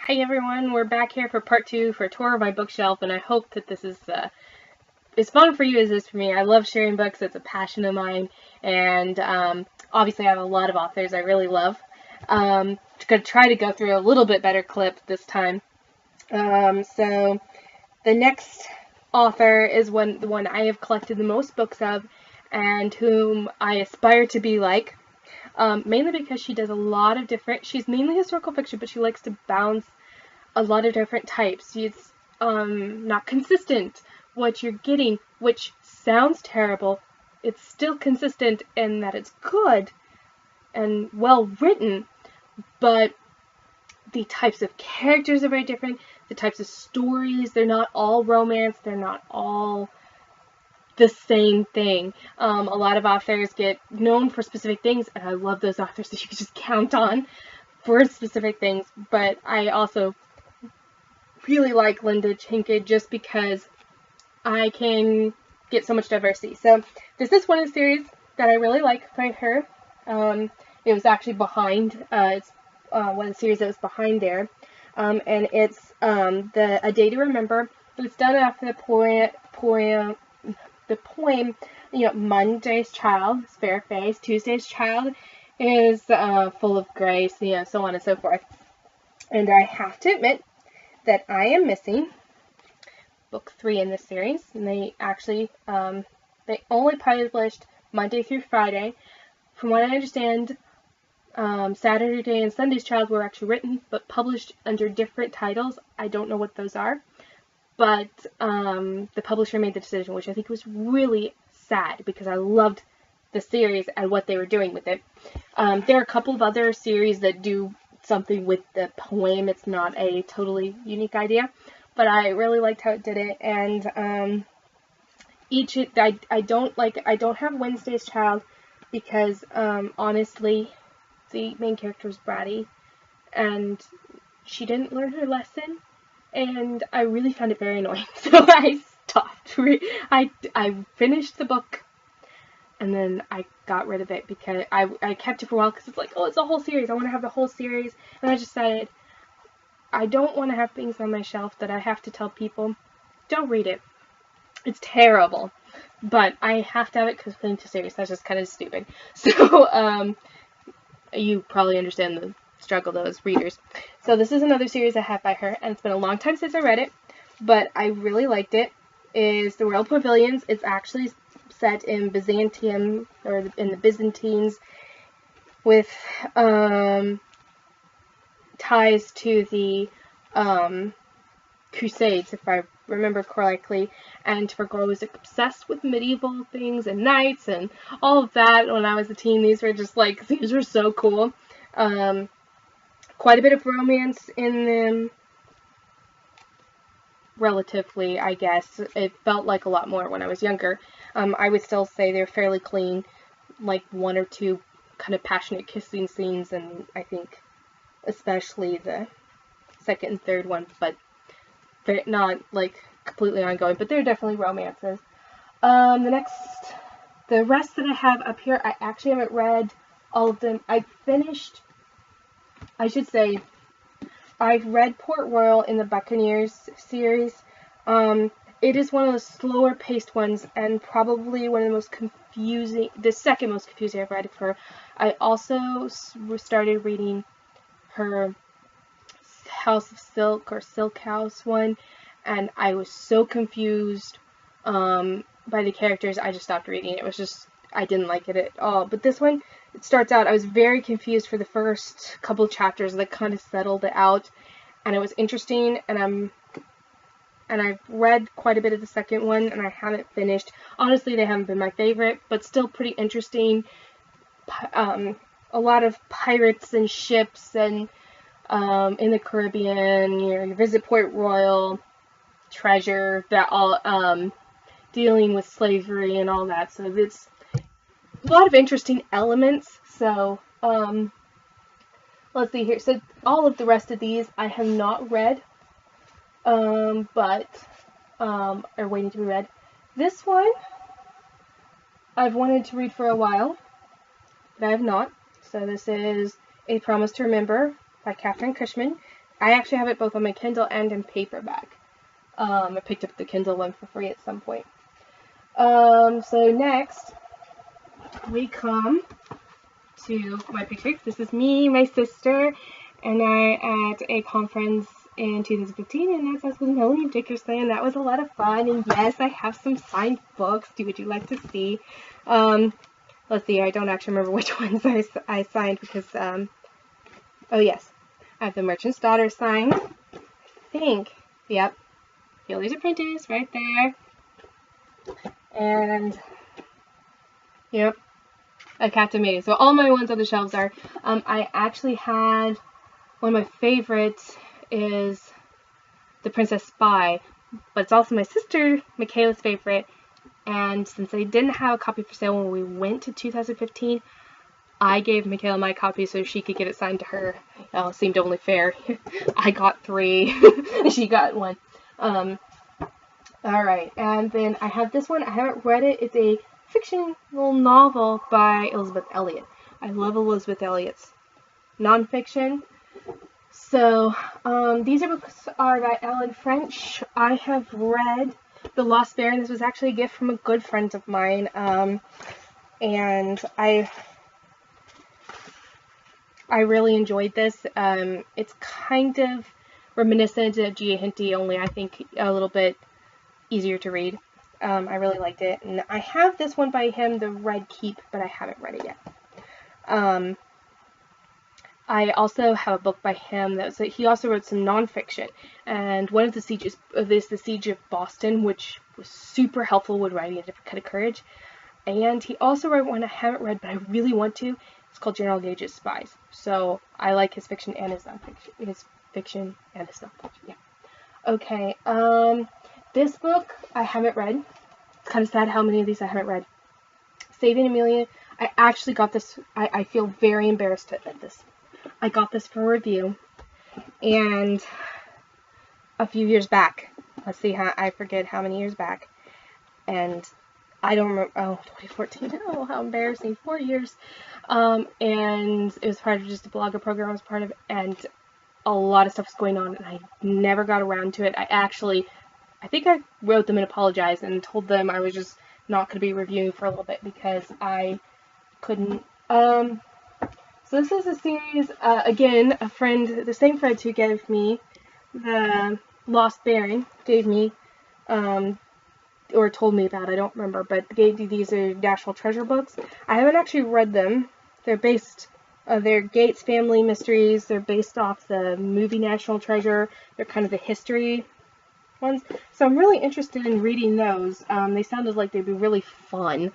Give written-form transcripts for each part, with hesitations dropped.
Hi everyone, we're back here for part 2 for a tour of my bookshelf, and I hope that this is as fun for you as it is for me. I love sharing books, it's a passion of mine, and obviously I have a lot of authors I really love. I'm going to try to go through a little bit better clip this time. So the next author is the one I have collected the most books of, and whom I aspire to be like. Mainly because she does a lot of she's mainly historical fiction, but she likes to bounce a lot of different types. She's not consistent what you're getting, which sounds terrible. It's still consistent in that it's good and well written, but the types of characters are very different. The types of stories, they're not all romance, they're not all the same thing. A lot of authors get known for specific things, and I love those authors that you can just count on for specific things, but I also really like Linda Chinka just because I can get so much diversity. So this is one of the series that I really like by her. It was actually behind, it's one of the series that was behind there, and it's A Day to Remember. It was done after the poem, Monday's child is fair face, Tuesday's child is full of grace, so on and so forth. And I have to admit that I am missing book 3 in this series, and they actually, they only published Monday through Friday. From what I understand, Saturday and Sunday's Child were actually written, but published under different titles. I don't know what those are, but the publisher made the decision, which I think was really sad, because I loved the series and what they were doing with it. There are a couple of other series that do something with the poem. It's not a totally unique idea, but I really liked how it did it. And I don't have Wednesday's Child because honestly, the main character is bratty and she didn't learn her lesson, and I really found it very annoying, so I stopped. I finished the book, and then I got rid of it because I kept it for a while because it's like, oh, it's a whole series. I want to have the whole series. And I just decided I don't want to have things on my shelf that I have to tell people, don't read it. It's terrible. But I have to have it because it's into series. That's just kind of stupid. So, you probably understand the struggle though as readers. So this is another series I have by her, and it's been a long time since I read it, but I really liked it. Is The Royal Pavilions. It's actually set in Byzantium, or in the Byzantines, with ties to the Crusades, if I remember correctly. And Virgo was obsessed with medieval things and knights and all of that when I was a teen. These were so cool. Quite a bit of romance in them. Relatively, I guess. It felt like a lot more when I was younger. I would still say they're fairly clean, like one or two kind of passionate kissing scenes, and I think especially the second and third one, but they're not like completely ongoing, but they're definitely romances. The rest that I have up here, I actually haven't read all of them. I've read Port Royal in the Buccaneers series. It is one of the slower paced ones, and probably one of the most confusing, the second most confusing I've read of her. I also started reading her House of Silk or Silk House one, and I was so confused by the characters, I just stopped reading. It was just, I didn't like it at all. But this one, it starts out, I was very confused for the first couple chapters that kind of settled it out, and it was interesting, and I've read quite a bit of the second one, and I haven't finished. Honestly, they haven't been my favorite, but still pretty interesting. A lot of pirates and ships, and in the Caribbean, you visit Port Royal, treasure, that all, dealing with slavery and all that, so it's a lot of interesting elements. So, let's see here. So all of the rest of these I have not read, but are waiting to be read. This one I've wanted to read for a while, but I have not. So this is A Promise to Remember by Catherine Cushman. I actually have it both on my Kindle and in paperback. I picked up the Kindle one for free at some point. So next, we come to my picture. This is me, my sister, and I at a conference in 2015, and that's us with Melanie Dickerson. That was a lot of fun, and yes, I have some signed books. Would you like to see? Let's see, I don't actually remember which ones I signed because, oh yes, I have The Merchant's Daughter signed, I think, yep, Fielder's Apprentice right there, and, yep, A Captain Mayday. So all my ones on the shelves are, I actually had, one of my favorites is The Princess Spy, but it's also my sister Michaela's favorite, and since I didn't have a copy for sale when we went to 2015, I gave Michaela my copy so she could get it signed to her. It seemed only fair. I got 3, and she got 1. Alright, and then I have this one. I haven't read it. It's a fictional novel by Elizabeth Elliot. I love Elizabeth Elliot's nonfiction. So, these books are by Ellen French. I have read The Lost Baron. This was actually a gift from a good friend of mine, and I really enjoyed this. It's kind of reminiscent of G.A. Henty, only I think a little bit easier to read. I really liked it, and I have this one by him, The Red Keep, but I haven't read it yet. I also have a book by him he also wrote some nonfiction, and one of the sieges is The Siege of Boston, which was super helpful with writing A Different Kind of Courage. And he also wrote one I haven't read, but I really want to. It's called General Gage's Spies. So I like his fiction and his nonfiction. His fiction and his nonfiction. Yeah. Okay. This book I haven't read. It's kind of sad how many of these I haven't read. Saving Amelia. I actually got this. I feel very embarrassed to admit this. I got this for review, and a few years back. Let's see, I forget how many years back, and I don't remember. Oh, 2014. Oh, how embarrassing! 4 years. And it was part of just a blogger program I was part of, and a lot of stuff was going on, and I never got around to it. I think I wrote them and apologized and told them I was just not going to be reviewing for a little bit because I couldn't. So this is a series, again, the same friend who gave me The Lost Baron, gave me, or told me about, I don't remember, but these are National Treasure books. I haven't actually read them. They're they're Gates Family Mysteries. They're based off the movie National Treasure. They're kind of the history ones. So I'm really interested in reading those. They sounded like they'd be really fun.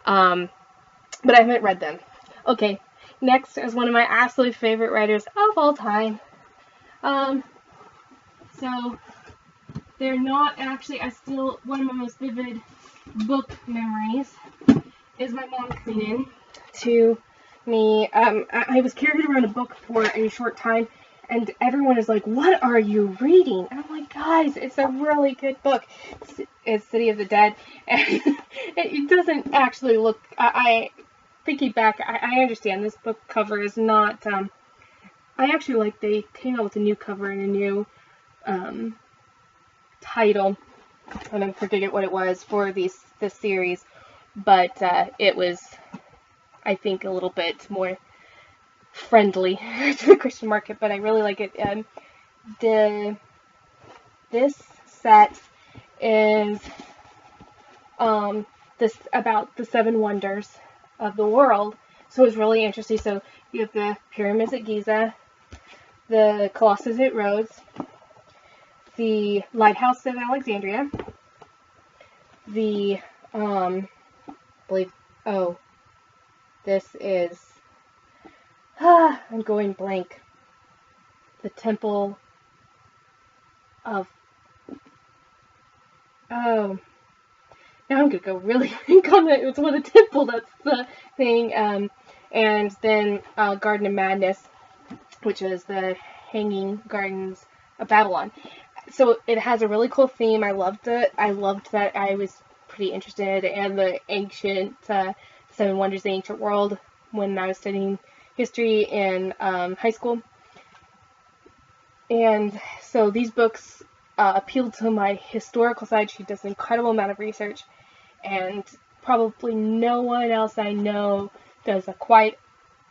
But I haven't read them. Okay. Next is one of my absolute favorite writers of all time. So they're not actually, one of my most vivid book memories is my mom coming in to me. I was carrying around a book for a short time, and everyone is like, "What are you reading?" And I'm like, "Guys, it's a really good book. It's City of the Dead." And it doesn't actually look, thinking back, I understand this book cover is not, I actually like they came out with a new cover and a new title, and I'm forgetting what it was for this series, but it was, I think, a little bit more friendly to the Christian market, but I really like it. This set is about the 7 wonders of the world, so it's really interesting. So you have the pyramids at Giza, the Colossus at Rhodes, the lighthouse of Alexandria, the this is I'm going blank. The temple of now I'm gonna go really blank on it. It's with a temple, that's the thing. And then Garden of Madness, which is the Hanging Gardens of Babylon. So it has a really cool theme. I loved it. I loved that I was pretty interested in the ancient 7 wonders of the ancient world when I was studying history in high school. And so these books appeal to my historical side. She does an incredible amount of research, and probably no one else I know does a quite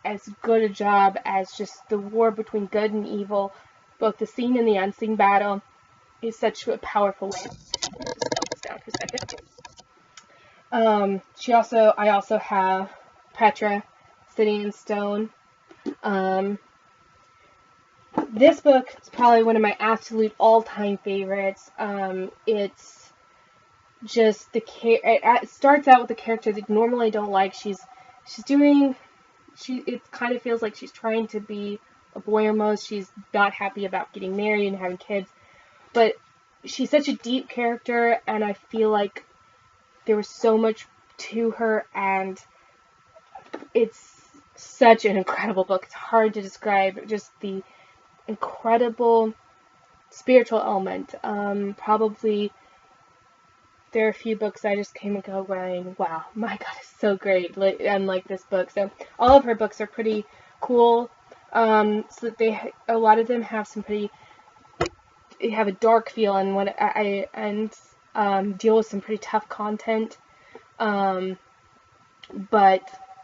as good a job as just the war between good and evil, both the seen and the unseen battle, is such a powerful way. Just note this down for a second. I also have Petra, City in Stone. This book is probably one of my absolute all-time favorites. It's just it starts out with a character that normally I don't like. It kind of feels like she's trying to be a boy almost. She's not happy about getting married and having kids, but she's such a deep character, and I feel like there was so much to her, and it's such an incredible book. It's hard to describe just the incredible spiritual element. Probably there are a few books I just came and go going, wow, my God, it's so great, unlike this book. So all of her books are pretty cool. So a lot of them have they have a dark feel and deal with some pretty tough content. But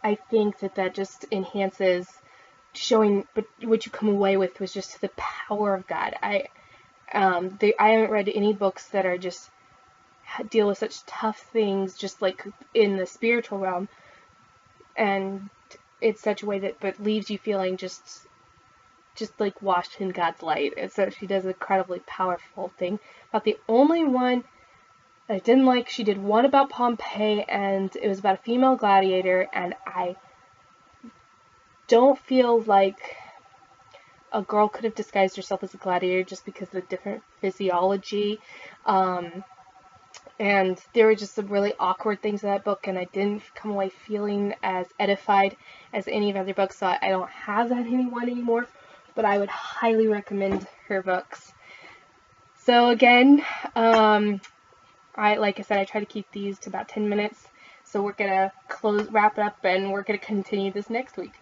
I think that just enhances showing, but what you come away with was just the power of God. I haven't read any books that are just deal with such tough things, just like in the spiritual realm, and it's such a way that but leaves you feeling just like washed in God's light. And so she does an incredibly powerful thing. About the only one I didn't like, she did one about Pompeii, and it was about a female gladiator, and I don't feel like a girl could have disguised herself as a gladiator just because of the different physiology. And there were just some really awkward things in that book, and I didn't come away feeling as edified as any of the other books, so I don't have that one anymore, but I would highly recommend her books. So again, like I said, I try to keep these to about 10 minutes, so we're going to wrap it up, and we're going to continue this next week.